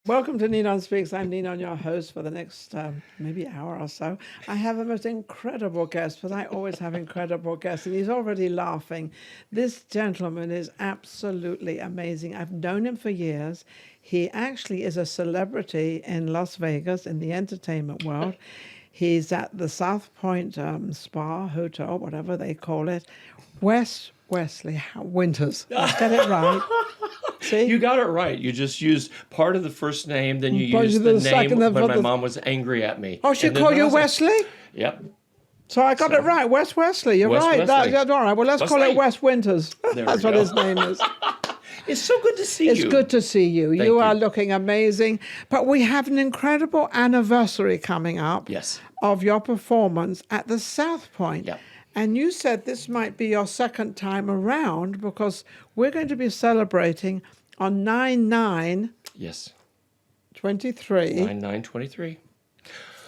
Welcome to NinonSpeaks. I'm Ninon, your host for the next maybe hour or so. I have a most incredible guest, but I always have incredible guests, and he's already laughing. This gentleman is absolutely amazing. I've known him for years. He actually is a celebrity in Las Vegas in the entertainment world. He's at the South Point Spa Hotel, whatever they call it. Wes Winters. Let's get it right. See? You got it right. You just used part of the first name, then you used the name when my mom was angry at me. Oh, she called you Wesley? Yep. So I got it right. Wes Wesley. You're Wes right. Wesley. That's all right. Well, let's call it Wes Winters. That's what his name is. It's so good to see you. It's good to see you. Thank You are you. looking amazing. But we have an incredible anniversary coming up of your performance at the South Point. Yep. And you said this might be your second time around because we're going to be celebrating on 9/9. Yes. 23. 9/9/23.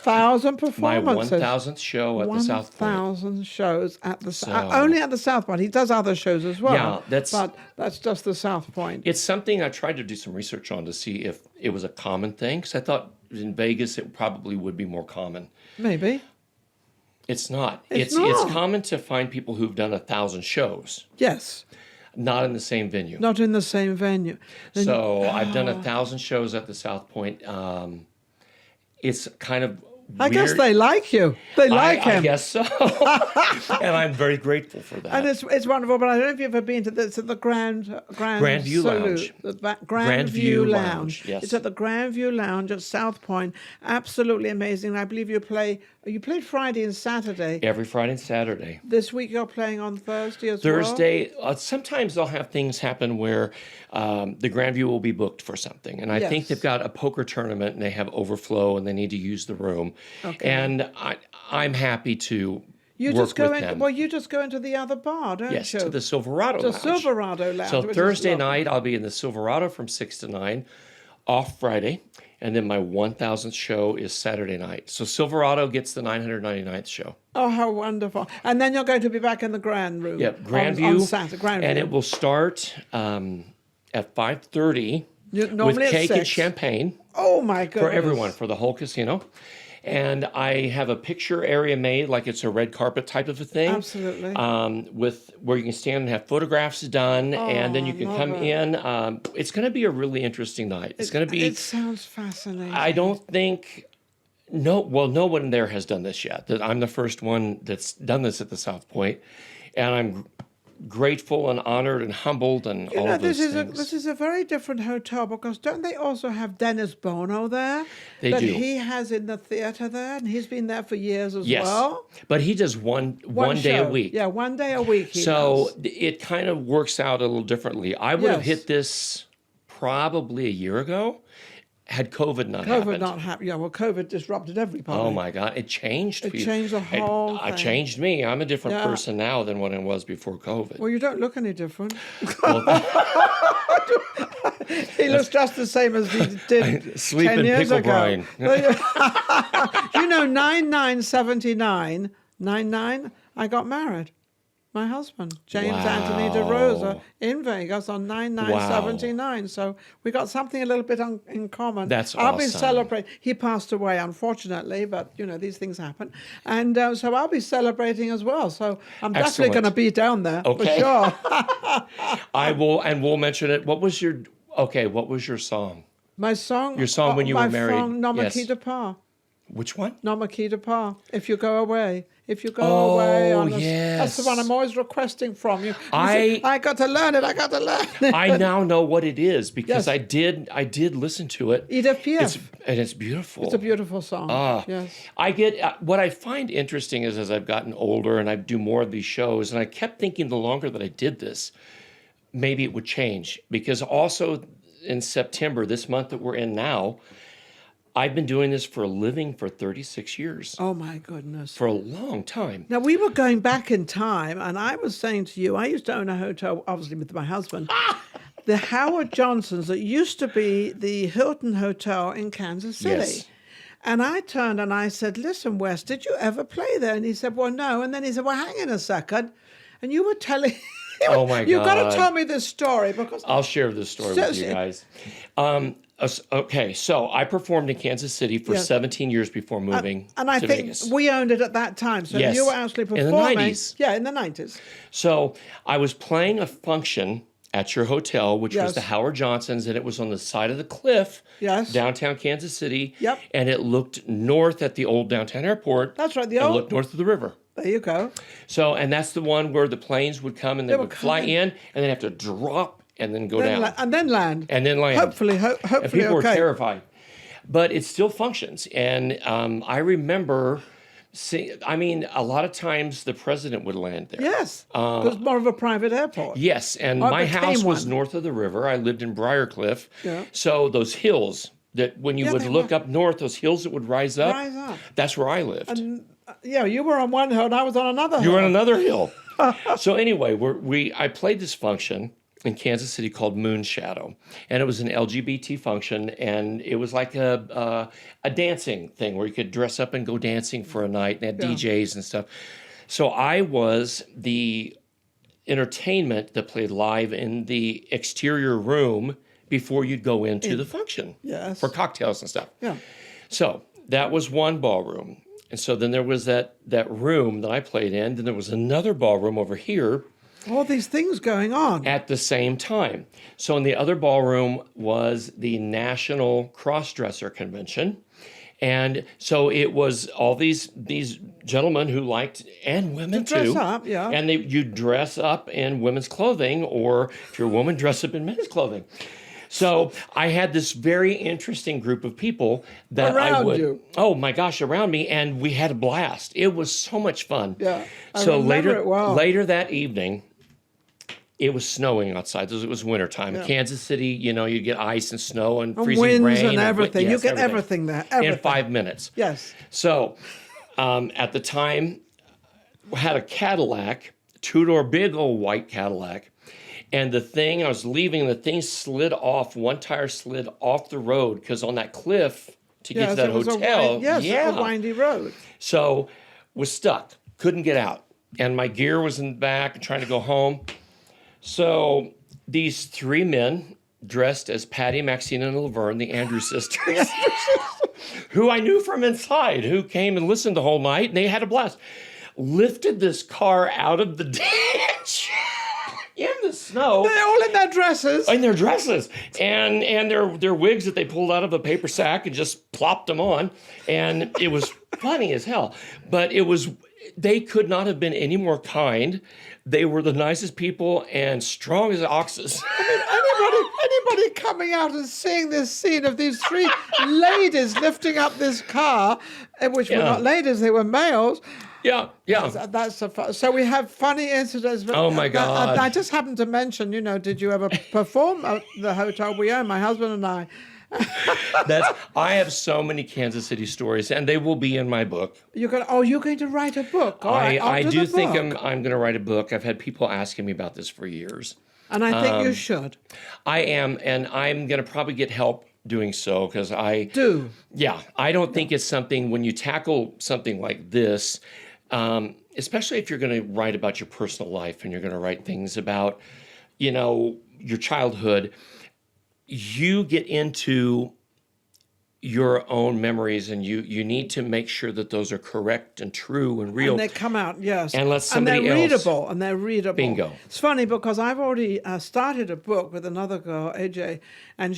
1,000 performances. My 1,000th show at the South Point. 1,000 shows at the only at the South Point. He does other shows as well. Yeah, but that's just the South Point. It's something I tried to do some research on to see if it was a common thing. Because I thought in Vegas it probably would be more common. Maybe. It's not. It's It's common to find people who've done 1,000 shows. Yes. Not in the same venue. Not in the same venue. Then So I've done 1,000 shows at the South Point. It's kind of I weird. guess they like you. They like him. I guess so. And I'm very grateful for that. And it's wonderful, but I don't know if you've ever been to this at the Grandview Lounge. The Grandview Lounge. Yes. It's at the Grandview Lounge at South Point. Absolutely amazing. I believe you played Friday and Saturday. Every Friday and Saturday. This week you're playing on Thursday as well? Thursday. Sometimes they'll have things happen where the Grandview will be booked for something. And I think they've got a poker tournament and they have overflow and they need to use the room. Okay. And I'm happy to work with them. Well, you just go into the other bar, don't you? Yes, to the Silverado Lounge. The Silverado Lounge. So Thursday night, I'll be in the Silverado from 6 to 9, off Friday. And then my 1,000th show is Saturday night. So Silverado gets the 999th show. Oh, how wonderful. And then you're going to be back in the Grand Room. Yep, Grandview. On Saturday, Grandview. And it will start at 5:30 normally with cake at 6. and champagne. Oh, my goodness. For everyone, for the whole casino. And I have a picture area made like it's a red carpet type of a thing. Absolutely. With where you can stand and have photographs done, and then you can come in. It's going to be a really interesting night. It's going to be. It sounds fascinating. I don't think. No one there has done this yet. I'm the first one that's done this at the South Point, and I'm grateful and honored and humbled and all of those things. This is a very different hotel because don't they also have Dennis Bono there? They do. That he has in the theater there, and he's been there for years as well. Yes, but he does one day a week. Yeah, 1 day a week he So does. it kind of works out a little differently. I would have hit this probably a year ago had COVID not happened. Yeah, well, COVID disrupted everybody. Oh, my God. It changed people. It changed the whole thing. It changed me. I'm a different person now than what I was before COVID. Well, you don't look any different. Well, he looks just the same as he did 10 years pickle ago. brine. You know, 9/9/79, 9/9, I got married. My husband, James Anthony de Rosa, in Vegas on 9/9/79. So we got something a little bit in common. That's I'll be awesome. celebrating. He passed away, unfortunately, but, you know, these things happen. And so I'll be celebrating as well. So I'm definitely going to be down there for sure. I will, and we'll mention it. What was your song? My song? Your song when you were married? My song, No Yes. Makita Pa. Which one? No Makita Pa. If you go away. If you go away. Yes. That's the one I'm always requesting from you. I got to learn it. I got to learn it. I now know what it is because I did listen to it. Edith Piaf. It's beautiful. It's a beautiful song. Yes. I get what I find interesting is as I've gotten older and I do more of these shows, and I kept thinking the longer that I did this, maybe it would change because also in September, this month that we're in now, I've been doing this for a living for 36 years. Oh, my goodness. For a long time. Now, we were going back in time, and I was saying to you, I used to own a hotel, obviously with my husband, the Howard Johnson's that used to be the Hilton Hotel in Kansas City. Yes. And I turned and I said, listen, Wes, did you ever play there? And he said, well, no. And then he said, well, hang on a second. And you were telling... Oh, my God. You've got to tell me this story because... I'll share this story with you guys. Okay, so I performed in Kansas City for Yes. 17 years before moving And I to think Vegas. we owned it at that time. So Yes. you were actually In the performing. 90s. Yeah, in the 90s. So I was playing a function at your hotel, which was Yes. the Howard Johnsons, and it was on the side of the cliff, Yes. downtown Kansas City. Yep. And it looked north at the old downtown airport. That's right. The and old. looked north of the river. There you go. So, and that's the one where the planes would come and they would would fly come in and then have to drop and then go down. And then land. And then land. Hopefully, And hopefully, people were okay. terrified. But it still functions. And I remember seeing, I mean, a lot of times the president would land there. Yes. It was more of a private airport. Yes, and Or my became house was one. north of the river. I lived in Briarcliff. Yeah. So those hills that when you Yeah, would they look were. up north, those hills that would rise up, that's where I lived. Yeah, you were on one hill and I was on another hill. You were on another hill. So anyway, I played this function in Kansas City called Moon Shadow, and it was an LGBT function, and it was like a dancing thing where you could dress up and go dancing for a night, and had DJs and stuff. So I was the entertainment that played live in the exterior room before you'd go into the function for cocktails and stuff. Yeah. So that was one ballroom. And so then there was that room that I played in. Then there was another ballroom over here All these things going on. at the same time. So in the other ballroom was the National Crossdresser Convention. And so it was all these gentlemen who liked, and women To dress too. up, yeah. And you dress up in women's clothing, or if you're a woman, dress up in men's clothing. So I had this very interesting group of people that I Around would, you. oh my gosh, around me, and we had a blast. It was so much fun. Yeah, I So remember it well. later that evening, it was snowing outside. It was wintertime. Yeah. Kansas City, you'd get ice and snow and And freezing winds rain. and everything. Yes, You get everything there. in Everything. 5 minutes. Yes. So at the time, I had a Cadillac, two-door, big old white Cadillac. And I was leaving, the thing slid off, one tire slid off the road because on that cliff to get to that it was hotel. a windy road. So was stuck, couldn't get out. And my gear was in the back, trying to go home. So these three men dressed as Patty, Maxine, and Laverne, the Andrews sisters, who I knew from inside, who came and listened the whole night, and they had a blast, lifted this car out of the ditch. In the snow. They're all in their dresses. In their dresses. And their wigs that they pulled out of a paper sack and just plopped them on. And it was funny as hell. But they could not have been any more kind. They were the nicest people and strong as oxes. Anybody coming out and seeing this scene of these three ladies lifting up this car, which were not ladies, they were males. Yeah. So we have funny incidents. Oh, my God. I just happened to mention, did you ever perform at the hotel we own, my husband and I? I have so many Kansas City stories, and they will be in my book. You're going to write a book. All right, I onto do the think book. I'm going to write a book. I've had people asking me about this for years. And I think you should. I am, and I'm going to probably get help doing so because I do. Yeah, I don't think it's something when you tackle something like this. Especially if you're going to write about your personal life and you're going to write things about, your childhood, you get into your own memories and you need to make sure that those are correct and true and real. And they come out, yes. And let somebody and they're else. readable. And they're readable. Bingo. It's funny because I've already started a book with another girl, AJ, and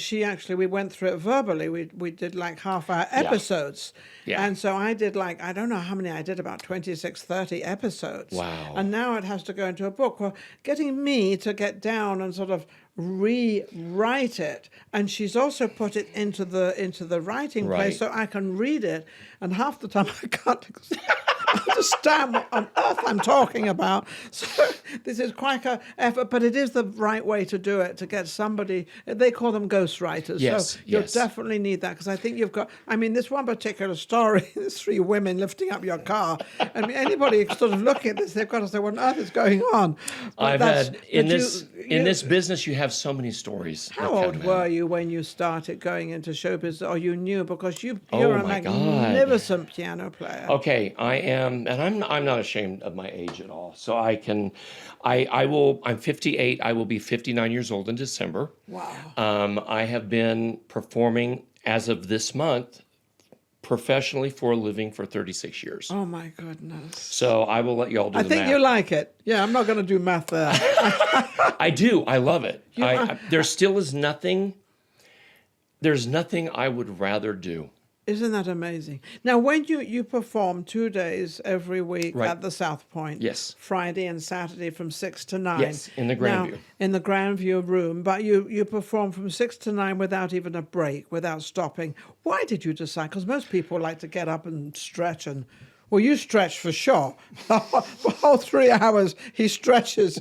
we went through it verbally. We did like half-hour episodes. Yeah. And so I did I don't know how many I did, about 26, 30 episodes. Wow. And now it has to go into a book. Well, getting me to get down and sort of rewrite it, and she's also put it into the writing place so I can read it, and half the time I can't understand what on earth I'm talking about. So this is quite an effort, but it is the right way to do it, to get somebody, they call them ghostwriters. Yes, so you'll yes. definitely need that, because I think you've got, this one particular story, there's three women lifting up your car. Anybody sort of looking at this, they've got to say, what on earth is going on? But I've had in in this business, you have so many stories. How that old come in. were you when you started going into showbiz, or you knew, because you're Oh, a my God. magnificent piano player. Okay, I am, and I'm not ashamed of my age at all. So I'm 58. I will be 59 years old in December. Wow. I have been performing as of this month professionally for a living for 36 years. Oh my goodness. So I will let you all do the I think math. you like it. Yeah, I'm not going to do math there. I do. I love it. Yeah. There still is nothing. There's nothing I would rather do. Isn't that amazing? Now, when you perform 2 days every week Right. at the South Point, Yes. Friday and Saturday from 6 to 9. Yes, in the Now, Grandview. in the Grandview room, but you perform from 6 to 9 without even a break, without stopping. Why did you decide? Because most people like to get up and stretch and... Well, you stretch for sure. For the whole 3 hours, he stretches.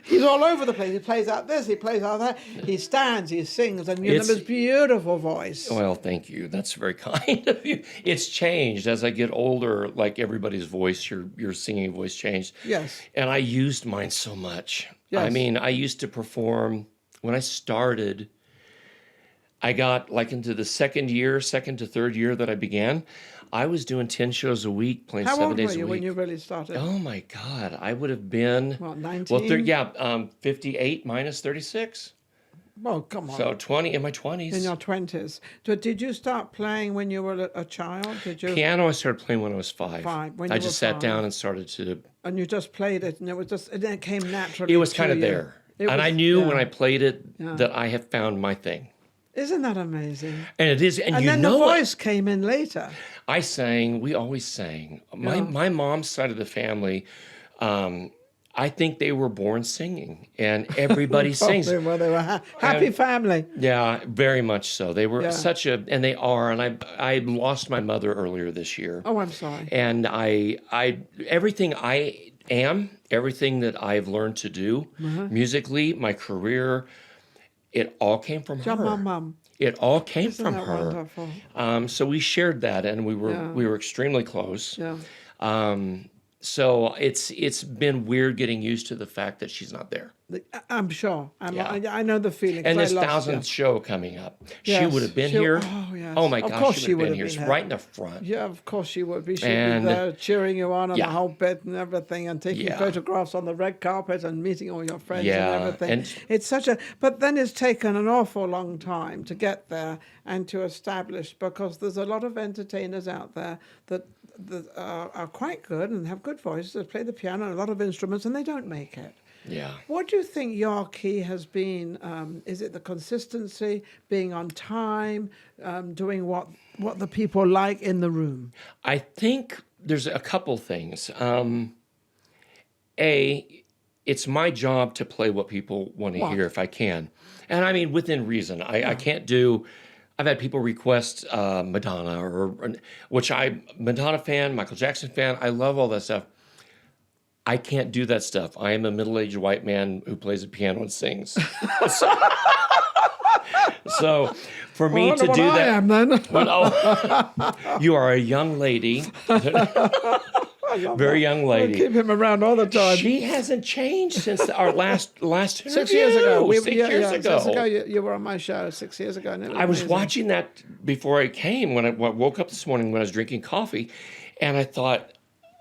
He's all over the place. He plays out this, he plays out that. He stands, he sings, and you have this beautiful voice. Well, thank you. That's very kind of you. It's changed as I get older. Like everybody's voice, your singing voice changed. Yes. And I used mine so much. Yes. I mean, I used to perform when I started. I got like into the second to third year that I began. I was doing 10 shows a week, playing How 7 old days were a you week. when you really started? Oh my God, I would have been What, 19? Well, 58 minus 36, Well, come on. so 20 in my 20s. In your 20s. Did you start playing when you were a child? Did you? Piano, I started playing when I was 5. When I you just were sat 5. down and started to. And you just played it, and it came naturally. It was to kind of you. there, It and I was- knew yeah. when I played it Yeah. that I have found my thing, Isn't that amazing? and it is. And And you then the know it. voice came in later. I sang. We always sang. My mom's side of the family. I think they were born singing, and everybody sings. Well, they were happy family. Yeah, very much so. They were Yeah. and they are. And I lost my mother earlier this year. Oh, I'm sorry. And I everything I am, everything that I've learned to do musically, my career, it all came from Your her. mum. It all came Isn't from that her. wonderful? So we shared that, and we Yeah. were extremely close. Yeah. So it's been weird getting used to the fact that she's not there. I'm sure. Yeah. I know the feeling. 'cause And I this lost 1000th show coming up, she Yes, would have been she'll- here. oh, yes. Oh my Of gosh, course she she would have would been have here, been right in the front. Yeah, of course she would be. She'd And- be there cheering you on Yeah. the whole bit and everything, and taking Yeah. photographs on the red carpet and meeting all your friends Yeah, and everything. and- It's such a. But then it's taken an awful long time to get there and to establish, because there's a lot of entertainers out there that are quite good and have good voices, that play the piano and a lot of instruments, and they don't make it. Yeah. What do you think your key has been? Is it the consistency, being on time, doing what the people like in the room? I think there's a couple things. It's my job to play what people want to hear if I can. And I mean, within reason. I can't do... I've had people request Madonna, Madonna fan, Michael Jackson fan. I love all that stuff. I can't do that stuff. I am a middle-aged white man who plays the piano and sings. So for me to do that... I am then. You are a young lady. Very young I lady. keep him around all the time. She hasn't changed since our last interview. 6 years ago. 6 years ago. 6 years ago, you were on my show 6 years ago. And it I was amazing. watching that before I came when I woke up this morning when I was drinking coffee, and I thought,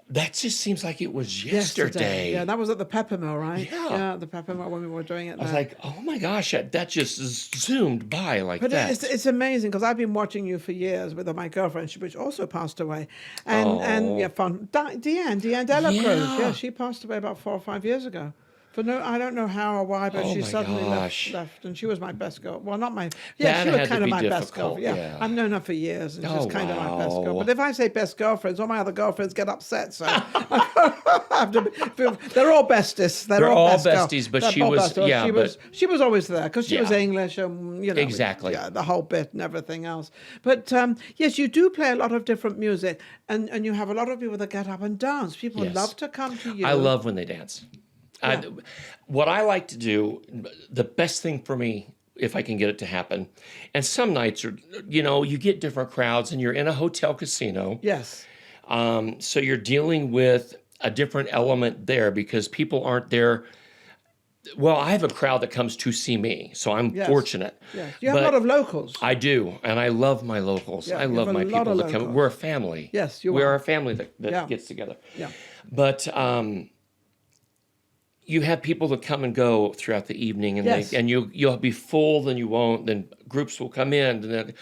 that just seems like it was yesterday. Yeah, that was at the Pepper Mill, right? Yeah. the Pepper Mill when we were doing it. I was like, oh my gosh, that just zoomed by like But that. it's amazing, because I've been watching you for years with my girlfriend, which also passed away, and Deanne Dela Cruz. Yeah. Yeah, she passed away about 4 or 5 years ago. I don't know how or why, but Oh she my suddenly gosh. left, and she was my best girl. Well, not my. That Yeah, she had was to kind of be my best difficult, girl. Yeah. yeah. I've known her for years, and Oh, she's kind of my best girl. wow. But if I say best girlfriends, all my other girlfriends get upset. So they're all besties. They're all best girl. besties, but They're she all was- best girls. yeah, she was always there because she was Yeah. English, and Exactly. yeah, the whole bit and everything else. But yes, you do play a lot of different music, and you have a lot of people that get up and dance. People Yes. love to come to you. I love when they dance. What I like to do, the best thing for me, if I can get it to happen, and some nights are, you get different crowds, and you're in a hotel casino. Yes. So you're dealing with a different element there because people aren't there. Well, I have a crowd that comes to see me, so I'm Yes. fortunate. Yes. You have a But lot of locals. I do, and I love my locals. Yeah, I you love have a my lot people of that come. locals. We're a family. Yes, you we are. are a family that Yeah. gets together. Yeah. But you have people that come and go throughout the evening, and Yes. you'll be full, then you won't. Then groups will come in, and then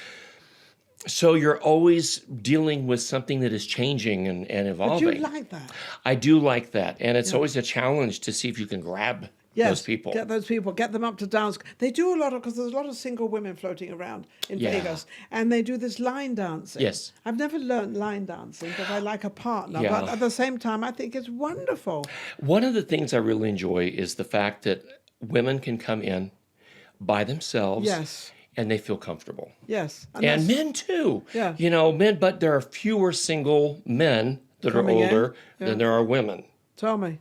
so you're always dealing with something that is changing and But evolving. you like that. I do like that, and it's always a challenge to see if you can grab Yes, those people. get those people, get them up to dance. They do a lot of, because there's a lot of single women floating around in Yeah. Vegas, and they do this line dancing. Yes. I've never learned line dancing because I like a partner, Yeah. but at the same time, I think it's wonderful. One of the things I really enjoy is the fact that women can come in by themselves, Yes, and they feel comfortable. yes. And that's- men too. Yeah. Men, but there are fewer single men that Coming are in, older yeah. than there are women. Tell me.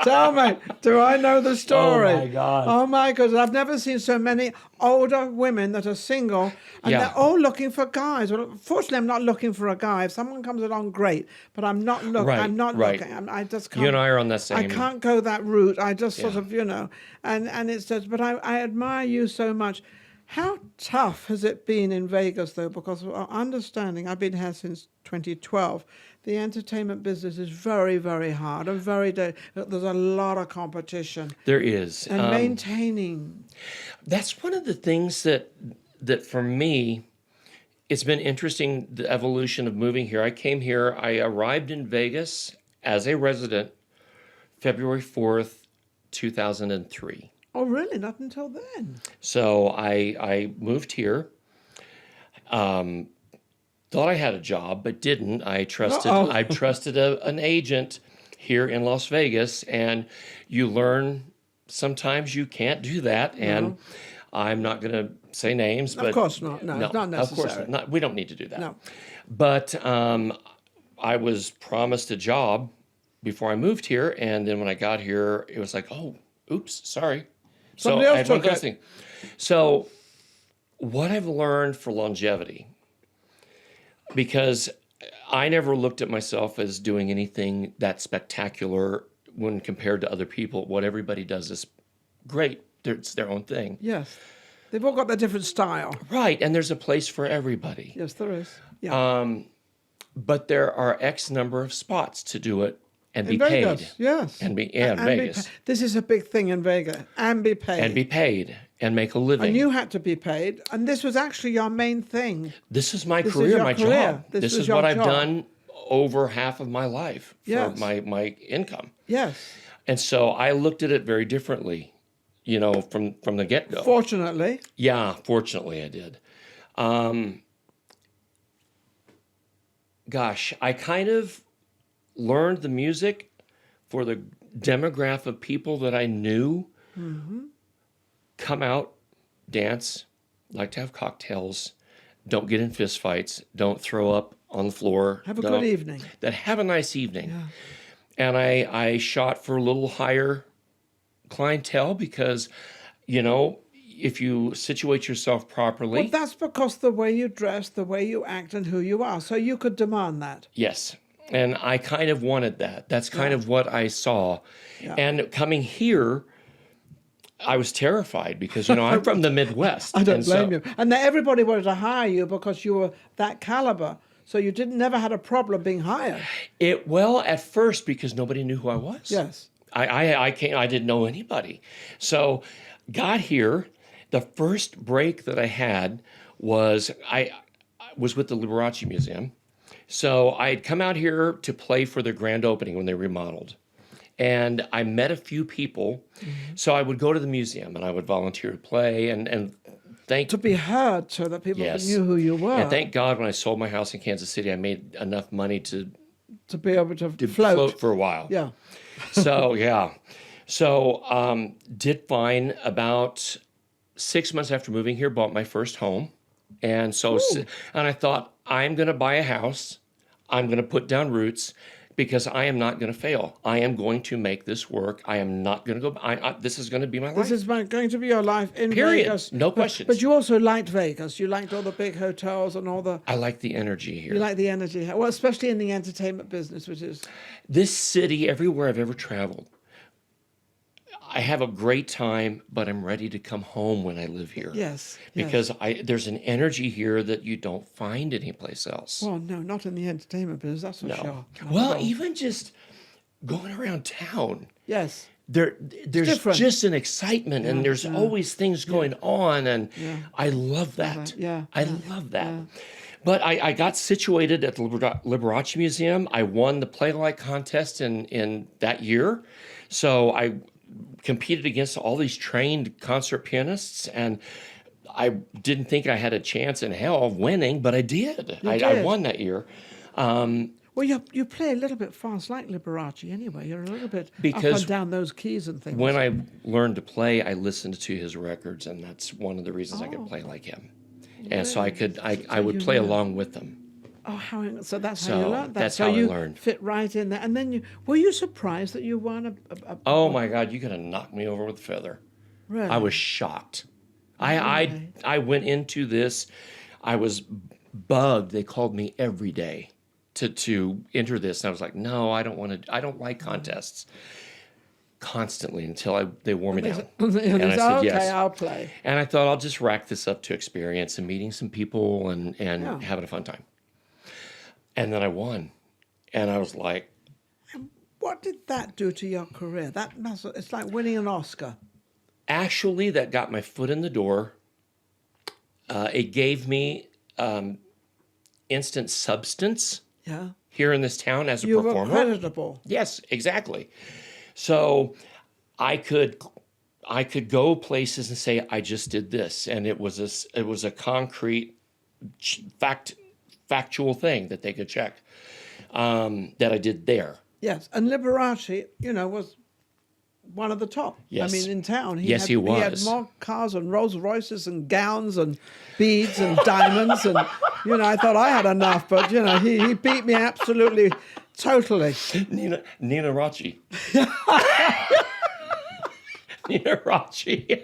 Tell me, do I know the story? Oh, my God. Oh my God, I've never seen so many older women that are single and Yeah. they're all looking for guys. Well, fortunately, I'm not looking for a guy. If someone comes along, great, but I'm not looking. Right, I'm not right. looking. I just can't. You and I are on that same. I can't go that route. I just sort Yeah. of, and it's just, but I admire you so much. How tough has it been in Vegas, though? Because our understanding, I've been here since 2012, the entertainment business is very, very hard and there's a lot of competition. There is. And maintaining. That's one of the things that for me, it's been interesting, the evolution of moving here. I came here, I arrived in Vegas as a resident February 4th, 2003. Oh, really? Not until then? So I moved here. Thought I had a job, but didn't. I trusted an agent here in Las Vegas, and you learn sometimes you can't do that. And I'm not going to say names, but Of course not. No, it's not necessary. Of course not. We don't need to do that. No. But I was promised a job before I moved here, and then when I got here, it was like, oh, oops, sorry. Somebody so else I had one took it. blessing. So what I've learned for longevity, because I never looked at myself as doing anything that spectacular when compared to other people. What everybody does is great. It's their own thing. Yes. They've all got their different style. Right, and there's a place for everybody. Yes, there is. Yeah. But there are X number of spots to do it and be in Vegas, paid. yes. And be Vegas. This is a big thing in Vegas. And be paid. And be paid and make a living. And you had to be paid. And this was actually your main thing. This is my This is career, your my career. job. This This was is your what I've job. done over half of my life for Yes. my income. Yes. And so I looked at it very differently, from the get-go. Fortunately. Yeah, fortunately I did. Gosh, I kind of learned the music for the demographic of people that I knew. Come out, dance, like to have cocktails, don't get in fistfights, don't throw up on the floor. Have a good evening. Have a nice evening. Yeah. And I shot for a little higher clientele because, if you situate yourself properly. Well, that's because the way you dress, the way you act, and who you are. So you could demand that. Yes. And I kind of wanted that. That's kind of what I saw. Yeah. And coming here, I was terrified because, I'm from the Midwest. I don't and blame you. And everybody wanted to hire you because you were that caliber. So you never had a problem being hired. Well, at first, because nobody knew who I was. Yes. I didn't know anybody. So got here. The first break that I had was I was with the Liberace Museum. So I had come out here to play for their grand opening when they remodeled. And I met a few people. So I would go to the museum and I would volunteer to play and thank To be heard so that people Yes. knew who you were. And thank God when I sold my house in Kansas City, I made enough money to to be able to float. for a while. Yeah. So, yeah. So, did fine. About 6 months after moving here, bought my first home. And so, and I thought, I'm going to buy a house. I'm going to put down roots because I am not going to fail. I am going to make this work. I am not going to go. This is going to be my life. This is going to be your life in Period. Vegas. No questions. But you also liked Vegas. You liked all the big hotels and all the... I like the energy here. You like the energy. Well, especially in the entertainment business, which is... This city, everywhere I've ever traveled, I have a great time, but I'm ready to come home when I live here. Yes. Because there's an energy here that you don't find anyplace else. Well, no, not in the entertainment business, that's for sure. Not Well, at all. even just going around town. Yes. There's different. just an excitement, and there's always things going on, and I love that. I love that. But I got situated at the Liberace Museum. I won the Playwright contest in that year. So I competed against all these trained concert pianists, and I didn't think I had a chance in hell of winning, but I did. I won that year. Well, you play a little bit fast, like Liberace anyway. You're a little bit up Because and down those keys and things. when I learned to play, I listened to his records, and that's one of the reasons I could play like him. And so I would play along with them. Oh, so that's how So you learned that. that's so how I you learned. fit right in there. And then were you surprised that you won a Oh my God, you could have knocked me over with a feather. really? I was shocked. I went into this, I was bugged. They called me every day to enter this. And I was like, no, I don't like contests. Constantly until they wore me down. and I said, okay, yes. I'll play. And I thought I'll just rack this up to experience and meeting some people and having a fun time. And then I won. And I was like, What did that do to your career? It's like winning an Oscar. actually, that got my foot in the door. It gave me instant substance Yeah. here in this town as a You performer. were creditable. Yes, exactly. So I could go places and say I just did this, and it was a concrete factual thing that they could check that I did there. Yes, and Liberace, was one of the top. Yes. I mean, in town. Yes, he He had was. more cars and Rolls Royces and gowns and beads and diamonds. And, I thought I had enough. But, he beat me absolutely, totally. Nina Rocci. Nina Rocci.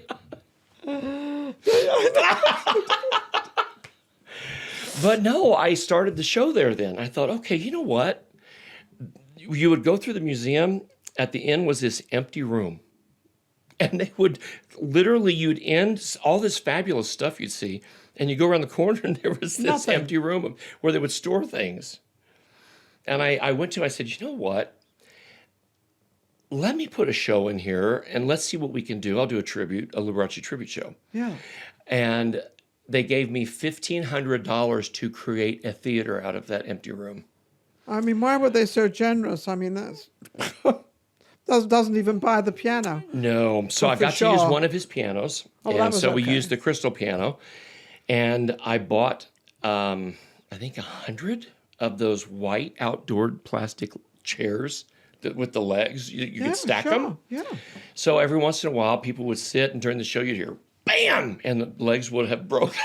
But no, I started the show there then. I thought, okay, you know what? You would go through the museum. At the end was this empty room. And they would literally, you'd end all this fabulous stuff you'd see, and you go around the corner and there was this Nothing. empty room where they would store things. And I went to him, I said, you know what? Let me put a show in here and let's see what we can do. I'll do a Liberace tribute show. Yeah. And they gave me $1,500 to create a theater out of that empty room. I mean, why were they so generous? I mean, that's doesn't even buy the piano. No. So I for got to use sure. one of his pianos. Oh, and that was so we okay. used the crystal piano. And I bought, I think, 100 of those white outdoor plastic chairs with the legs. You could stack them. Yeah. So every once in a while, people would sit, and during the show, you'd hear, bam! And the legs would have broken.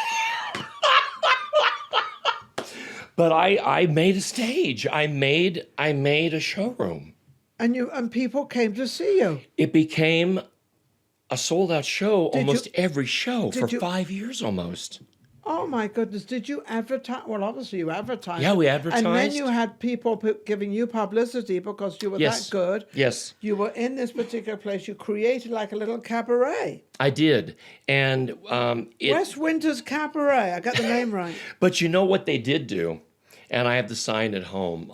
But I made a stage. I made a showroom. And people came to see you. It became a sold-out show Did almost you- every show for you- 5 years almost. Oh my goodness! Did you advertise? Well, obviously you advertised. Yeah, we And then advertised. you had people giving you publicity because you were Yes. that good. Yes, You were in this particular place. You created like a little cabaret. I did. And Wes Winters Cabaret. I got the name right. but you know what they did do? And I have the sign at home.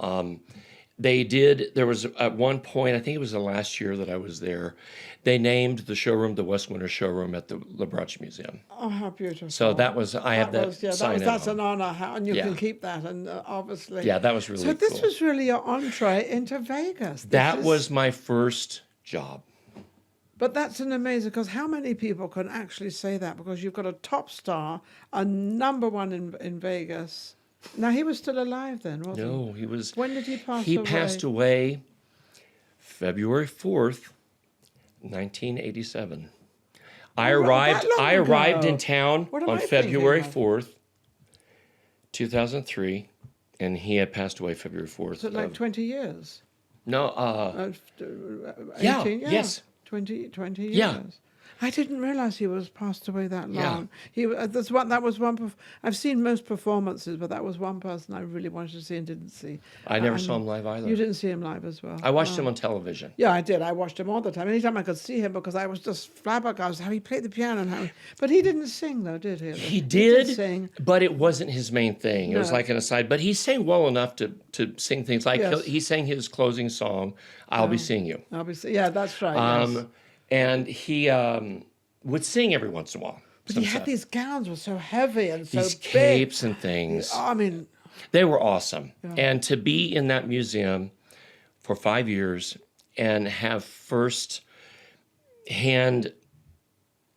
There was at one point, I think it was the last year that I was there, they named the showroom the Wes Winters Showroom at the Liberace Museum. Oh, how beautiful! So that was, I have that sign at That's home. an honor, and you Yeah. can keep that. And obviously, Yeah, that was really So this cool. was really your entree into Vegas. That was my first job. But that's an amazing, because how many people can actually say that? Because you've got a top star, a number one in Vegas. Now, he was still alive then, wasn't he? No, he was. When did he pass He away? passed away February 4th, 1987. I Oh, arrived. that long I arrived ago. in town What am on I thinking February of? 4th, 2003, and he had passed away February 4th. So like 20 years? no, 18, yeah, yes. 20 years. Yeah. I didn't realize he was passed away that Yeah. long. That was one. I've seen most performances, but that was one person I really wanted to see and didn't see. I never saw him live either. You didn't see him live as well. I watched him on television. Yeah, I did. I watched him all the time. Anytime I could see him, because I was just flabbergasted how he played the piano and how. But he didn't sing though, did he? He did sing, but it wasn't his main thing. It was No. like an aside. But he sang well enough to sing things like Yes. he sang his closing song, "I'll Be Seeing You," obviously. Yeah, that's right. Yes. and he would sing every once in a while. But he had these gowns were so heavy and so these big. capes and things. I mean, They were awesome. And to be in that museum for 5 years and have first-hand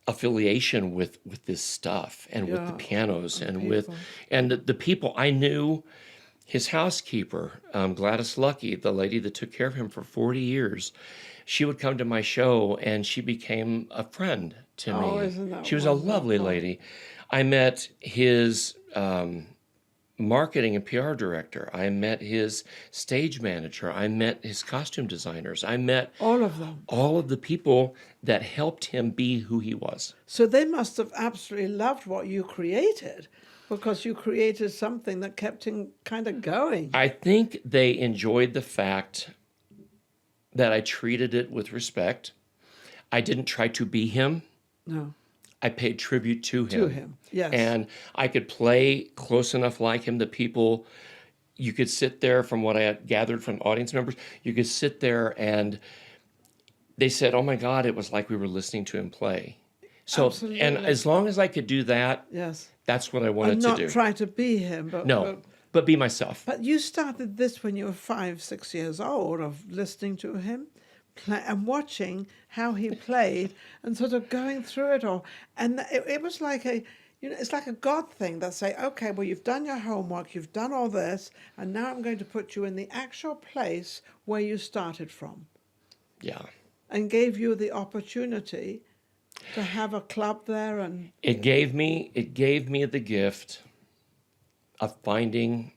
affiliation with this stuff and with the pianos and with the people. I knew his housekeeper, Gladys Lucky, the lady that took care of him for 40 years. She would come to my show and she became a friend to me. Isn't that She was a lovely lady. I met his marketing and PR director. I met his stage manager. I met his costume designers. I met all of them. all of the people that helped him be who he was. So they must have absolutely loved what you created, because you created something that kept him kind of going. I think they enjoyed the fact that I treated it with respect. I didn't try to be him. No. I paid tribute to him. To him, yes. And I could play close enough like him that people, you could sit there, from what I had gathered from audience members, you could sit there and they said, oh my God, it was like we were listening to him play. So, Absolutely. and as long as I could do that, Yes. that's what I wanted And to not do. try to be him, but No, but be myself. But you started this when you were 5, 6 years old, of listening to him and watching how he played and sort of going through it all. And it was like it's like a God thing that say, okay, well, you've done your homework, you've done all this, and now I'm going to put you in the actual place where you started from. Yeah. And gave you the opportunity to have a club there. And It gave me the gift of finding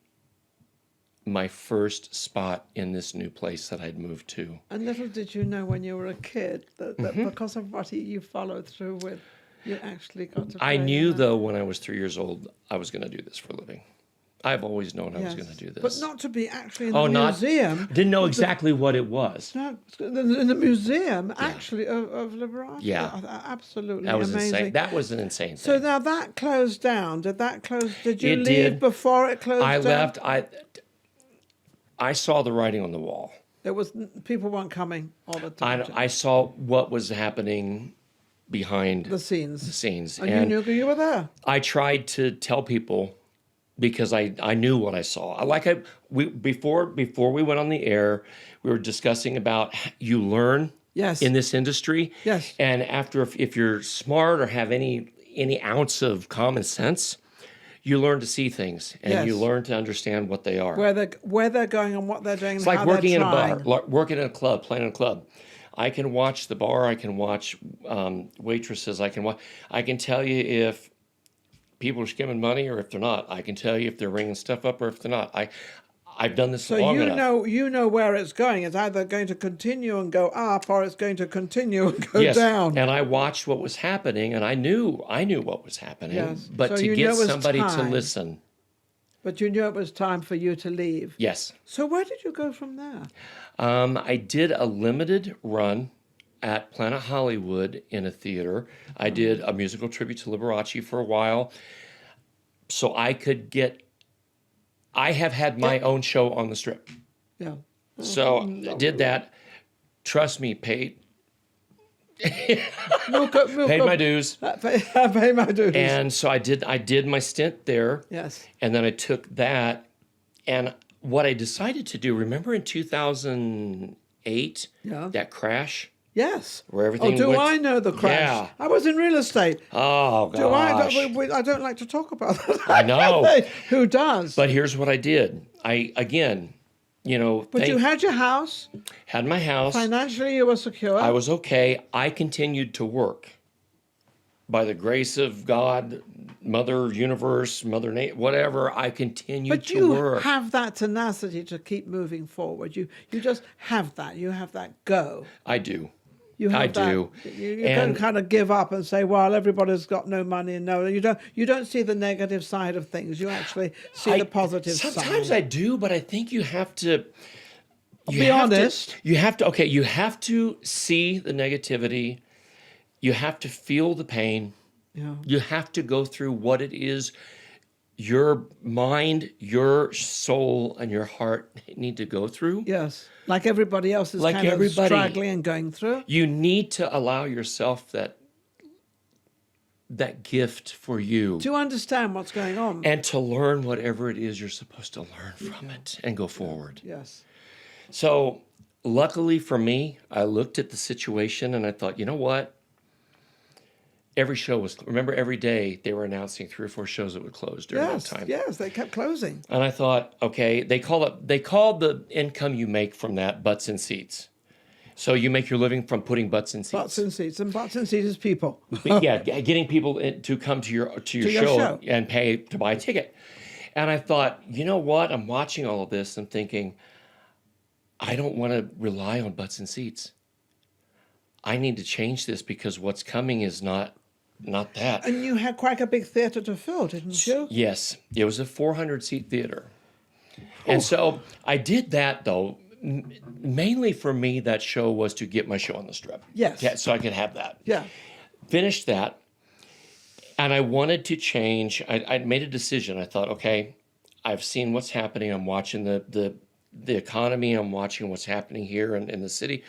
my first spot in this new place that I'd moved to. And little did you know when you were a kid that because of what you followed through with, you actually got to play I knew, in that. though, when I was 3 years old, I was going to do this for a living. I've always known I was going to do this. But not to be actually in the museum. Didn't know exactly what it was. No, in the museum, actually, of Liberace. Yeah. Absolutely That was amazing. insane. That was an insane thing. So now that closed down. Did that close? Did you It leave did. before it closed I down? left. I saw the writing on the wall. It was, people weren't coming all the time. I saw what was happening behind the scenes. the scenes. And you knew you were there. I tried to tell people, because I knew what I saw. Before we went on the air, we were discussing about you learn Yes. in this industry. Yes. And after, if you're smart or have any ounce of common sense, you learn to see things and you Yes. learn to understand what they are. Where they're going and what they're doing. It's and like how working in they're a bar, trying. working in a club, playing in a club. I can watch the bar. I can watch waitresses. I can tell you if people are skimming money or if they're not. I can tell you if they're ringing stuff up or if they're not. I've done this So long enough. you know where it's going. It's either going to continue and go up, or it's going to continue and go Yes, down. and I watched what was happening, and I knew what was happening. Yes. But So to you get knew it was somebody to time. listen, But you knew it was time for you to leave. yes. So where did you go from there? I did a limited run at Planet Hollywood in a theater. I did a musical tribute to Liberace for a while, so I could get. I have had my own show on the Strip, Yeah. so I did that. Trust me, paid Milk paid my dues, pay my dues. and so I did my stint there. Yes. And then I took that, and what I decided to do, remember in 2008, Yeah. that crash Yes. where everything Oh, do went- I know the crash? Yeah. I was in real estate. Oh, Do I? gosh. I don't like to talk about that. I know. Who does? But here's what I did. Again, But you had your house. had my house. Financially, you were secure. I was okay. I continued to work. By the grace of God, Mother Universe, Mother Nature, whatever, I continued But to you work. have that tenacity to keep moving forward. You just have that. You have that go. I do. You have I that. do. You And- can kind of give up and say, well, everybody's got no money. And no, you don't see the negative side of things. You actually see the positive Sometimes side. I do, but I think you have to Be honest. You have to see the negativity. You have to feel the pain. Yeah. You have to go through what it is your mind, your soul, and your heart need to go through. Yes. Like everybody else is Like kind everybody. of struggling and going through. You need to allow yourself that gift for you To understand what's going on. and to learn whatever it is you're supposed to learn from it and go forward. Yes. So luckily for me, I looked at the situation and I thought, you know what? Every show remember every day they were announcing 3 or 4 shows that would close during that time. Yes, they kept closing. And I thought, okay, they called the income you make from that butts in seats. So you make your living from putting butts in seats. Butts in seats, and butts in seats is people. But yeah, getting people to come to your your show. and pay to buy a ticket. And I thought, you know what? I'm watching all of this and thinking, I don't want to rely on butts in seats. I need to change this because what's coming is not that. And you had quite a big theatre to fill, didn't you? Yes, it was a 400-seat theater. And so I did that, though. Mainly for me, that show was to get my show on the Strip. Yes. Yeah, so I could have that. Yeah. Finished that, and I wanted to change. I made a decision. I thought, okay, I've seen what's happening. I'm watching the economy. I'm watching what's happening here in the city.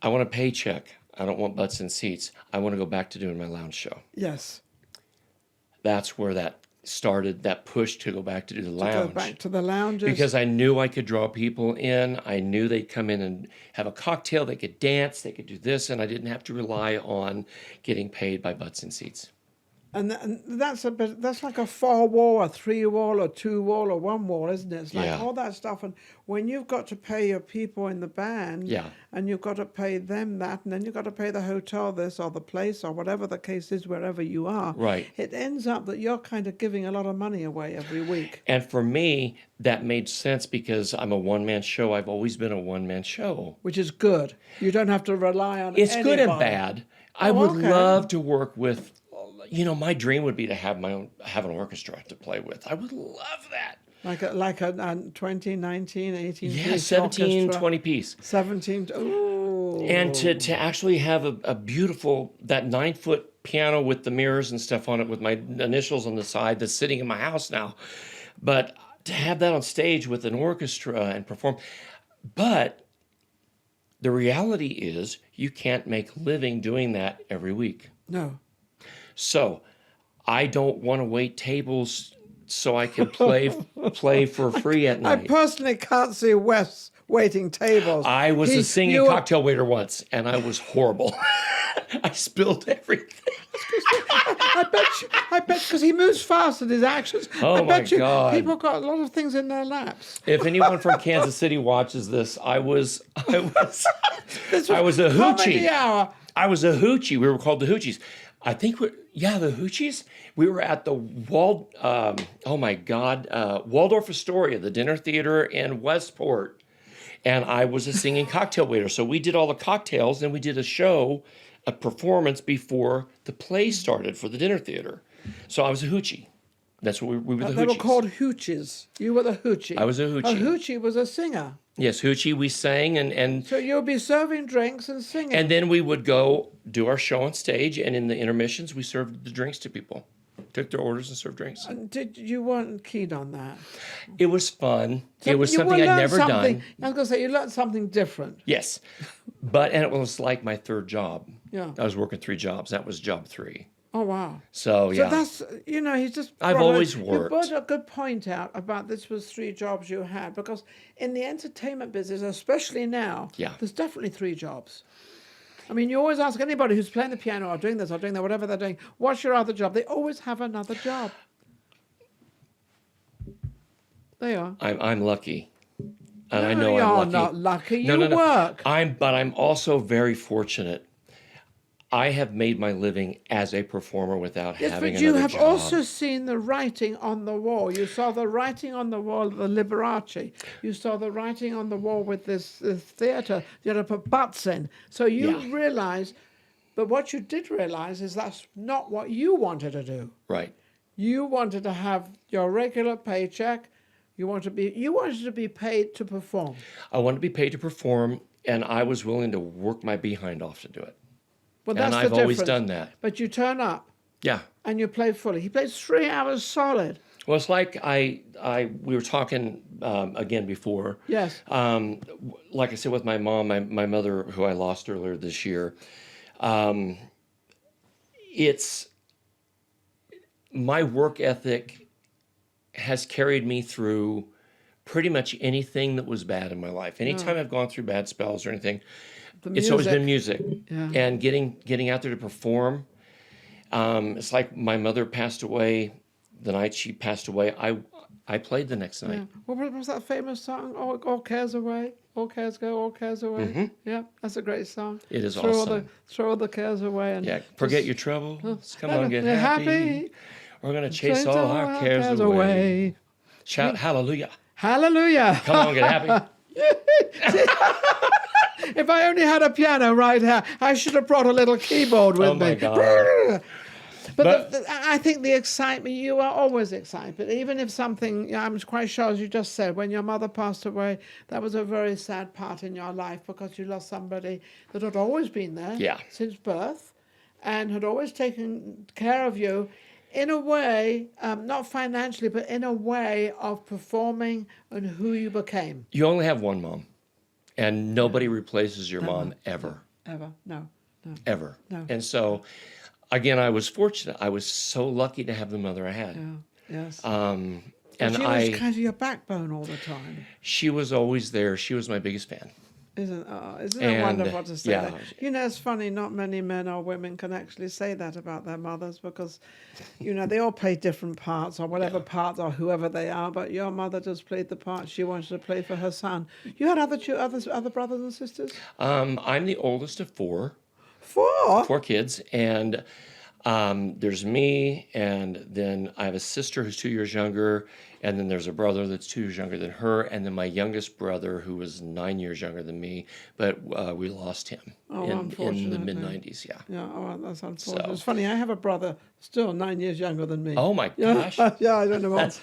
I want a paycheck. I don't want butts in seats. I want to go back to doing my lounge show. Yes. That's where that started, that push to go back to do the lounge. Go back to the lounges. Because I knew I could draw people in. I knew they'd come in and have a cocktail. They could dance. They could do this. And I didn't have to rely on getting paid by butts in seats. And that's like a 4-wall, a 3-wall, a 2-wall, or 1-wall, isn't it? It's like Yeah. all that stuff. And when you've got to pay your people in the band, Yeah. and you've got to pay them that, and then you've got to pay the hotel this or the place or whatever the case is, wherever you are. Right. It ends up that you're kind of giving a lot of money away every week. And for me, that made sense because I'm a one-man show. I've always been a one-man show. Which is good. You don't have to rely on It's good and anybody. bad. I Oh, would okay. love to work with, my dream would be to have have an orchestra to play with. I would love that. Like a 20, 19, 18 Yeah, piece 17, orchestra. 20 piece. 17. Ooh. And to actually have a beautiful, that 9-foot piano with the mirrors and stuff on it with my initials on the side that's sitting in my house now. But to have that on stage with an orchestra and perform. But the reality is you can't make a living doing that every week. No. So I don't want to wait tables so I can play for free at I night. personally can't see Wes waiting tables. I was a singing you were- cocktail waiter once, and I was horrible. I spilled everything. I bet because he moves fast in his actions. Oh, I bet my you God. people got a lot of things in their laps. If anyone from Kansas City watches this, I was a Comedy hoochie. hour. I was a hoochie. We were called the Hoochies. I think the Hoochies. We were at the Waldorf Astoria, the dinner theater in Westport. And I was a singing cocktail waiter. So we did all the cocktails, and we did a performance before the play started for the dinner theater. So I was a hoochie. That's what we were the They were Hoochies. called hooches. You were the hoochie. I was a hoochie. A hoochie was a singer. Yes, hoochie. We sang and So you'll be serving drinks and singing. And then we would go do our show on stage, and in the intermissions, we served the drinks to people. Took their orders and served drinks. You weren't keen on that? It was fun. So it was you something I'd learned never something- done. I was going to say, you learned something different. Yes. And it was like my third job. Yeah. I was working 3 jobs. That was job 3. Oh, wow. So, yeah. So that's, he's just... I've always You worked. brought a good point out about this was 3 jobs you had, because in the entertainment business, especially now, Yeah. there's definitely 3 jobs. I mean, you always ask anybody who's playing the piano or doing this or doing that, whatever they're doing, what's your other job? They always have another job. They are. I'm lucky. And I No, know you're I'm lucky. not lucky. No, You no, no. work. But I'm also very fortunate. I have made my living as a performer without Yes, having but you another have job. also seen the writing on the wall. You saw the writing on the wall of the Liberace. You saw the writing on the wall with this theatre you had to put butts in. So you Yeah. realize, but what you did realize is that's not what you wanted to do. Right. You wanted to have your regular paycheck. You wanted to be paid to perform. I wanted to be paid to perform, and I was willing to work my behind off to do it. Well, And that's I've the always difference. done that. But you turn up Yeah. and you play fully. He plays 3 hours solid. Well, it's like we were talking again before. Yes. Like I said with my mom, my mother, who I lost earlier this year. It's my work ethic has carried me through pretty much anything that was bad in my life. Anytime I've gone through bad spells or anything, it's always been music. Yeah. And getting out there to perform. It's like my mother passed away the night she passed away. I played the next night. Yeah. What was that famous song? All cares away, all cares go, all cares away. Yeah, that's a great song. It is throw awesome. Throw all the cares away and Yeah, forget your troubles. Come on, get They're happy. We're gonna chase all our cares away. Shout hallelujah. Hallelujah. Come on, get happy. If I only had a piano right here, I should have brought a little keyboard with Oh me. my God. But I think the excitement, you are always excited. Even if something, I'm quite sure, as you just said, when your mother passed away, that was a very sad part in your life because you lost somebody that had always been there since birth and had always taken care of you in a way, not financially, but in a way of performing and who you became. You only have one mom, and nobody replaces your mom ever. Ever. No. Ever. No. And so, again, I was fortunate. I was so lucky to have the mother I had. Yeah. Yes. And she was kind of your backbone all the time. She was always there. She was my biggest fan. Isn't it wonderful to say yeah. that? You know, it's funny, not many men or women can actually say that about their mothers because, you know, they all play different parts or whatever parts or whoever they are, but your mother just played the part she wanted to play for her son. You had other brothers and sisters? I'm the oldest of four. 4? 4 kids, and there's me, and then I have a sister who's 2 years younger, and then there's a brother that's 2 years younger than her, and then my youngest brother who was 9 years younger than me, but we lost him in the mid-90s, yeah. Yeah, oh, that's unfortunate. So. It's funny, I have a brother still 9 years younger than me. Oh my gosh. Yeah, I don't know what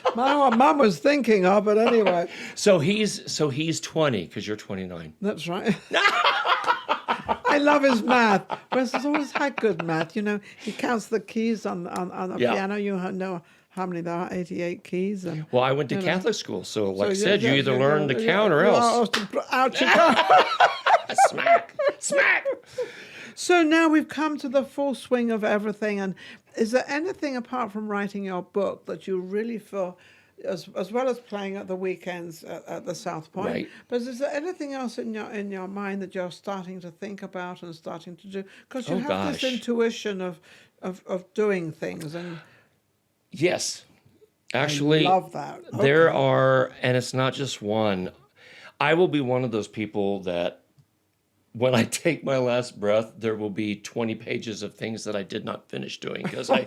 Mum was thinking of, but anyway. So he's 20, because you're 29. That's right. I love his math. Wes has always had good math. You know, he counts the keys on the piano. You know how many there are, 88 keys. And, well, I went to Catholic school, so like I said, you either learn to count or else. Out you go. Smack. So now we've come to the full swing of everything. And is there anything apart from writing your book that you really feel, as well as playing at the weekends at the South Point, Right. but is there anything else in your mind that you're starting to think about and starting to do? Because you have this intuition of doing things, and yes, actually, I love that. There are, and it's not just one. I will be one of those people that when I take my last breath, there will be 20 pages of things that I did not finish doing because I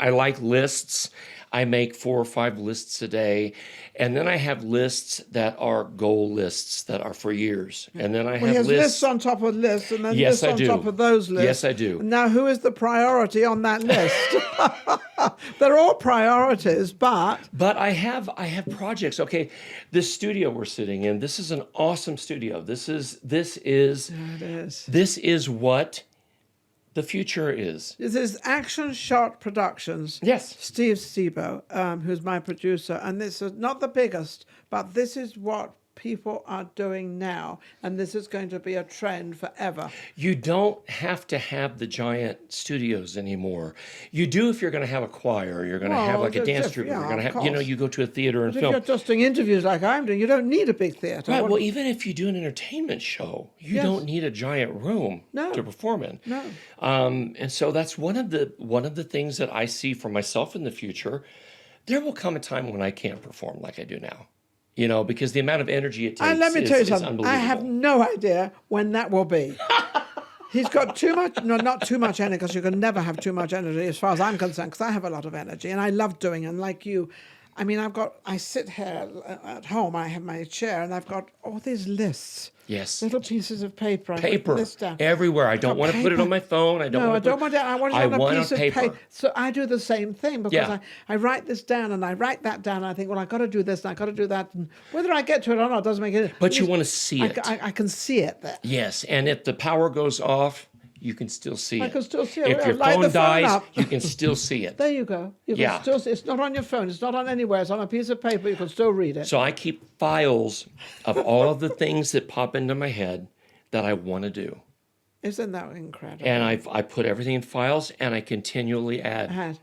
like lists. I make 4 or 5 lists a day, and then I have lists that are goal lists that are for years, and then I have lists on top of lists, and then Yes, lists I on do. top of those lists. Yes, I do. Now, who is the priority on that list? They're all priorities, but I have projects. Okay, this studio we're sitting in. This is an awesome studio. This is what the future is. This is Action Shot Productions. Yes. Steve Stebo, who's my producer, and this is not the biggest, but this is what people are doing now, and this is going to be a trend forever. You don't have to have the giant studios anymore. You do if you're going to have a choir, you're going to have like a dance troupe, you're going to have, you go to a theater and But film. if you're just doing interviews like I'm doing, you don't need a big theater. Right. Well, even if you do an entertainment show, you don't need a giant room to perform in. No. And so that's one of the things that I see for myself in the future. There will come a time when I can't perform like I do now. Because the amount of energy it takes Let me tell you is something. unbelievable. I have no idea when that will be. He's got too much, no, not too much energy, because you can never have too much energy as far as I'm concerned, because I have a lot of energy and I love doing it. And like you, I mean, I sit here at home, I have my chair, and I've got all these lists. Yes. Little pieces of paper. I put Paper this down. everywhere. I don't want to put it on my phone. I don't want to want it. I want it on a piece of paper. So I do the same thing, because Yeah. I write this down and I write that down. And I think, well, I've got to do this and I've got to do that. And whether I get to it or not doesn't make it. But you want to see it. I can see it there. Yes, and if the power goes off, you can still see it. I can still see it. If your Light the phone dies, up. you can still see it. There you go. You can Yeah. still see. It's not on your phone. It's not on anywhere. It's on a piece of paper. You can still read it. So I keep files of all of the things that pop into my head that I want to do. Isn't that incredible? And I put everything in files, and I continually add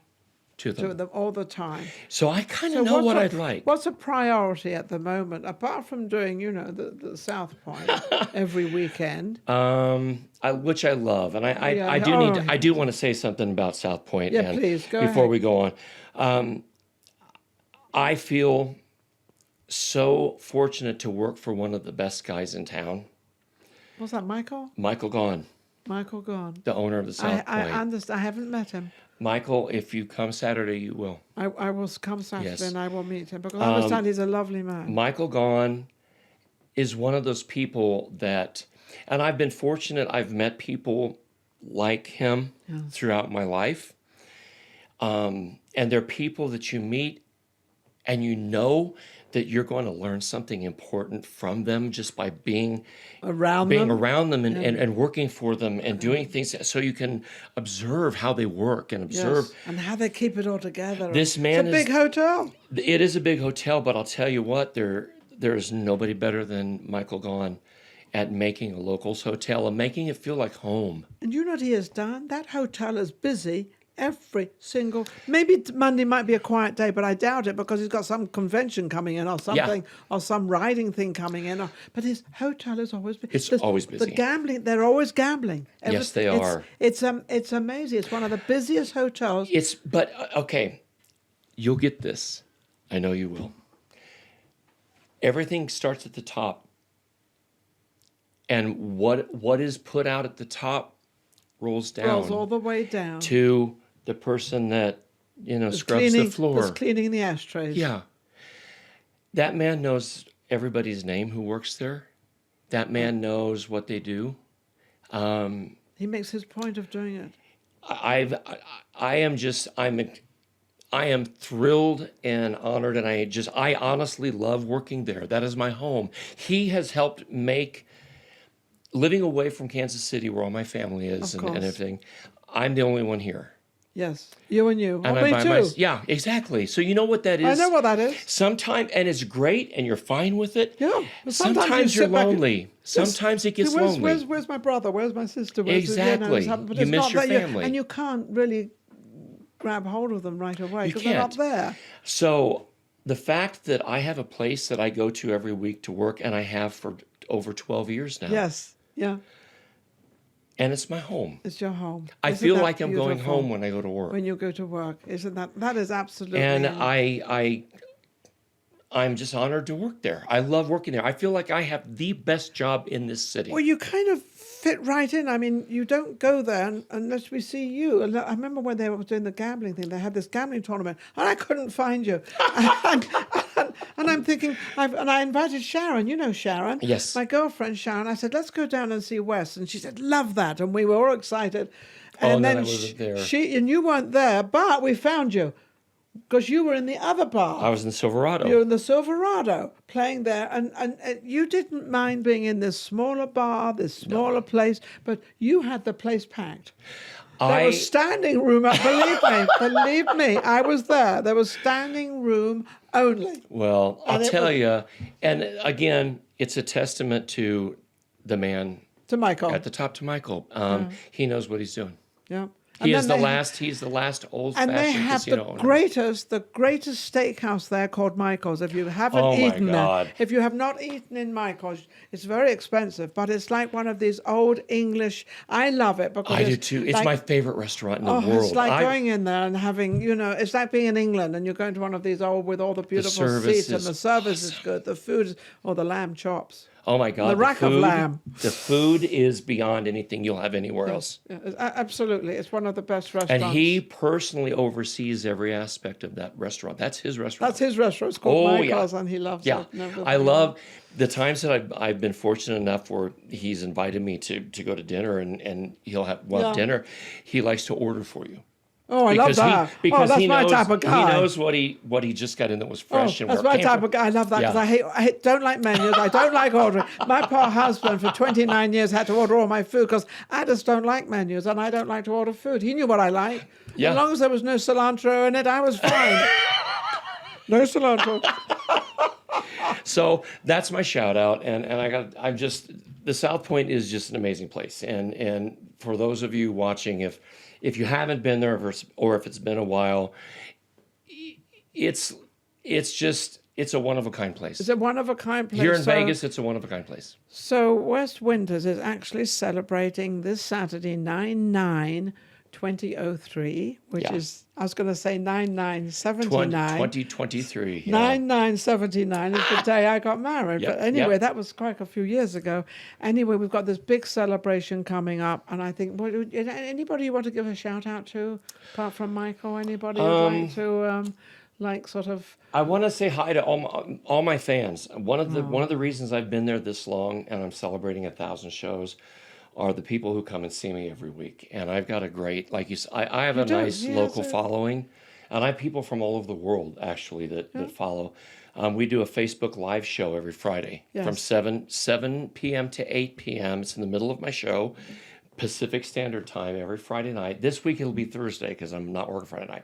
to them. To them all the time. So I kind of know what I'd like. What's a priority at the moment, apart from doing, the South Point every weekend? Which I love, and I do want to say something about South Point. Yeah, and please, go before ahead. we go on. I feel so fortunate to work for one of the best guys in town, What's that, Michael? Michael Gaughan, Michael Gone. the owner of the South I Point. understand. I haven't met him. Michael, if you come Saturday, you will. I will come Saturday Yes. and I will meet him, because I understand he's a lovely man. Michael Gaughan is one of those people that, and I've been fortunate, I've met people like him throughout my life. And they're people that you meet and you know that you're going to learn something important from them just by being around them and working for them and doing things so you can observe how they work and observe. Yes. And how they keep it all together. This man it's a big hotel. It is a big hotel, but I'll tell you what, there's nobody better than Michael Gaughan at making a locals hotel and making it feel like home. And you know what he has done? That hotel is busy every single. Maybe Monday might be a quiet day, but I doubt it, because he's got some convention coming in or something, or some riding thing coming in. But his hotel is always busy. It's always busy. The gambling, they're always gambling. Yes, they are. It's amazing. It's one of the busiest hotels. Okay, you'll get this. I know you will. Everything starts at the top. And what is put out at the top rolls down. Rolls all the way down. To the person that, scrubs the floor. That's cleaning the ashtrays. Yeah. That man knows everybody's name who works there. That man knows what they do. He makes his point of doing it. I am thrilled and honored, and I honestly love working there. That is my home. He has helped make living away from Kansas City, where all my family is and everything. I'm the only one here. Yes, you and you. And me too. Yeah, exactly. So you know what that is? I know what that is. Sometimes, and it's great, and you're fine with it. Yeah. Sometimes you're lonely. Sometimes it gets lonely. Where's my brother? Where's my sister? Exactly. You miss your family. And you can't really grab hold of them right away, because they're can't. not there. So the fact that I have a place that I go to every week to work, and I have for over 12 years now. Yes. Yeah. And it's my home. It's your home. I feel like I'm going home when I go to work. When you go to work. Isn't that is absolutely. And I'm just honored to work there. I love working there. I feel like I have the best job in this city. Well, you kind of fit right in. I mean, you don't go there unless we see you. And I remember when they were doing the gambling thing, they had this gambling tournament, and I couldn't find you. And I'm thinking, I invited Sharon. You know Sharon? Yes. My girlfriend Sharon. I said, let's go down and see Wes. And she said, love that. And we were all excited. And then I wasn't there. And you weren't there, but we found you. Because you were in the other bar. I was in the Silverado. You were in the Silverado, playing there. And you didn't mind being in this smaller bar, this smaller place, but you had the place packed. There was standing room up. Believe me, I was there. There was standing room only. Well, I'll tell you, and again, it's a testament to the man. To Michael. At the top, to Michael. He knows what he's doing. Yeah. He's the last old-fashioned and they have casino owner. the greatest steakhouse there called Michael's. If you haven't eaten there, if you have not eaten in Michael's, it's very expensive, but it's like one of these old English. I love it because I do too. It's my favorite restaurant in the world. It's like going in there and having, it's like being in England and you're going to one of these old with all the beautiful seats, and the service is good. The food, or the lamb chops. Oh my God, The rack of lamb. The food is beyond anything you'll have anywhere else. Yeah, absolutely. It's one of the best restaurants. And he personally oversees every aspect of that restaurant. That's his restaurant. That's his restaurant. It's called Michael's, yeah. and he loves Yeah. it. No, I love the times that I've been fortunate enough where he's invited me to go to dinner, and he'll have dinner. He likes to order for you. Oh, I love that. Because that's he my knows, type of guy. He knows what he just got in that was fresh. And That's my type of guy. I love that because I don't like menus. I don't like ordering. My poor husband for 29 years had to order all my food because I just don't like menus and I don't like to order food. He knew what I like. Yeah. As long as there was no cilantro in it, I was fine. No cilantro. So that's my shout out, and the South Point is just an amazing place, and for those of you watching, if you haven't been there or if it's been a while, it's a one of a kind place. It's a one of a kind place. Here in Vegas, it's a one of a kind place. So Wes Winters is actually celebrating this Saturday 9/9/2003, which is, I was going to say 9/9/79. 2023. 9/9/79 is the day I got married. Yep, But anyway, yep. that was quite a few years ago. Anyway, we've got this big celebration coming up, and I think, anybody you want to give a shout out to, apart from Michael? Anybody you'd like to, sort of? I want to say hi to all my fans. One of the reasons I've been there this long and I'm celebrating 1,000 shows are the people who come and see me every week. And I've got a great, like you said, I have a nice local following, and I have people from all over the world actually that follow. We do a Facebook live show every Friday from 7 p.m. to 8 p.m. It's in the middle of my show, Pacific Standard Time every Friday night. This week it'll be Thursday because I'm not working Friday night.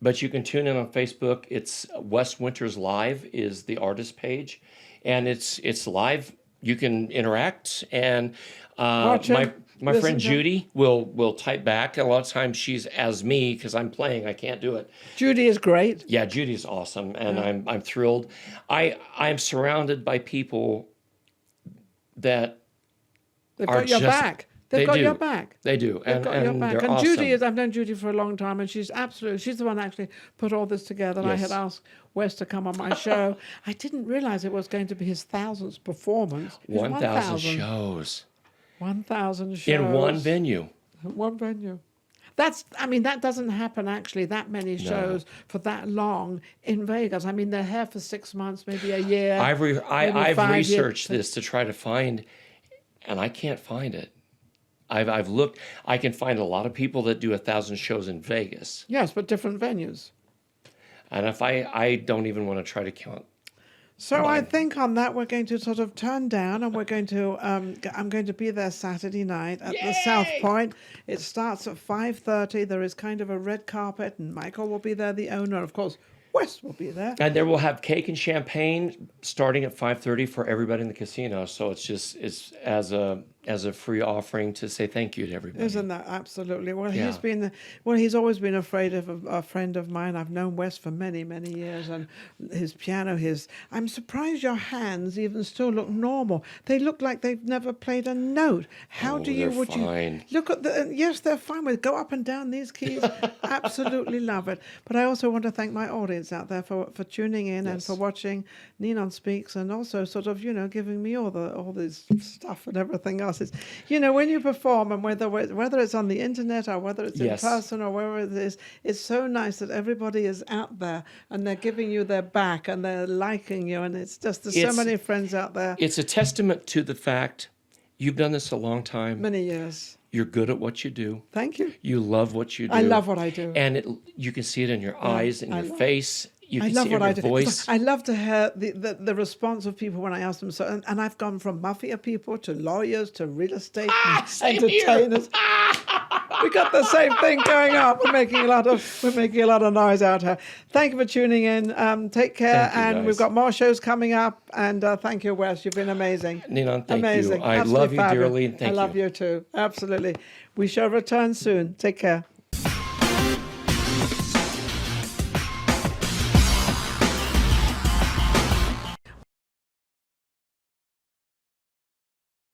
But you can tune in on Facebook. It's Wes Winters Live is the artist page, and it's live. You can interact, and my friend Judy will type back. A lot of times she's as me because I'm playing. I can't do it. Judy is great. Yeah, Judy's awesome, and I'm thrilled. I'm surrounded by people that They've got your back. They've got your back. They do. They've got your back. They're And awesome. Judy I've known Judy for a long time, and she's the one that actually put all this together. And I had asked Wes to come on my show. I didn't realize it was going to be his 1,000th performance. 1,000 shows. 1,000 shows. In one venue. One venue. That doesn't happen actually, that many shows for that long in Vegas. I mean, they're here for 6 months, maybe a year. I've researched this to try to find, and I can't find it. I've looked. I can find a lot of people that do 1,000 shows in Vegas. Yes, but different venues. And if I don't even want to try to count. So I think on that we're going to sort of turn down, and we're going to. I'm going to be there Saturday night at the South Point. It starts at 5:30. There is kind of a red carpet, and Michael will be there, the owner, of course. Wes will be there. And there will have cake and champagne starting at 5:30 for everybody in the casino. So it's as a free offering to say thank you to everybody. Isn't that absolutely? Well, he's always been a friend of mine. I've known Wes for many, many years, and his piano, I'm surprised your hands even still look normal. They look like they've never played a note. They're fine. You look at yes, they're fine. We go up and down these keys. Absolutely love it. But I also want to thank my audience out there for tuning in and for watching NinonSpeaks, and also sort of giving me all this stuff and everything else. It's, when you perform, and whether it's on the internet or whether it's in person or wherever it is, it's so nice that everybody is out there and they're giving you their back and they're liking you, and there's so many friends out there. It's a testament to the fact you've done this a long time. Many years. You're good at what you do. Thank you. You love what you do. I love what I do. And you can see it in your eyes, in your face. You can see it in your voice. I love to hear the response of people when I ask them. So, and I've gone from mafia people to lawyers to real estate entertainers. We got the same thing going on. We're making a lot of noise out here. Thank you for tuning in. Take care, and we've got more shows coming up. And thank you, Wes. You've been amazing. Ninon, thank amazing. you. I love you dearly, and thank you. I love you too. Absolutely. We shall return soon. Take care.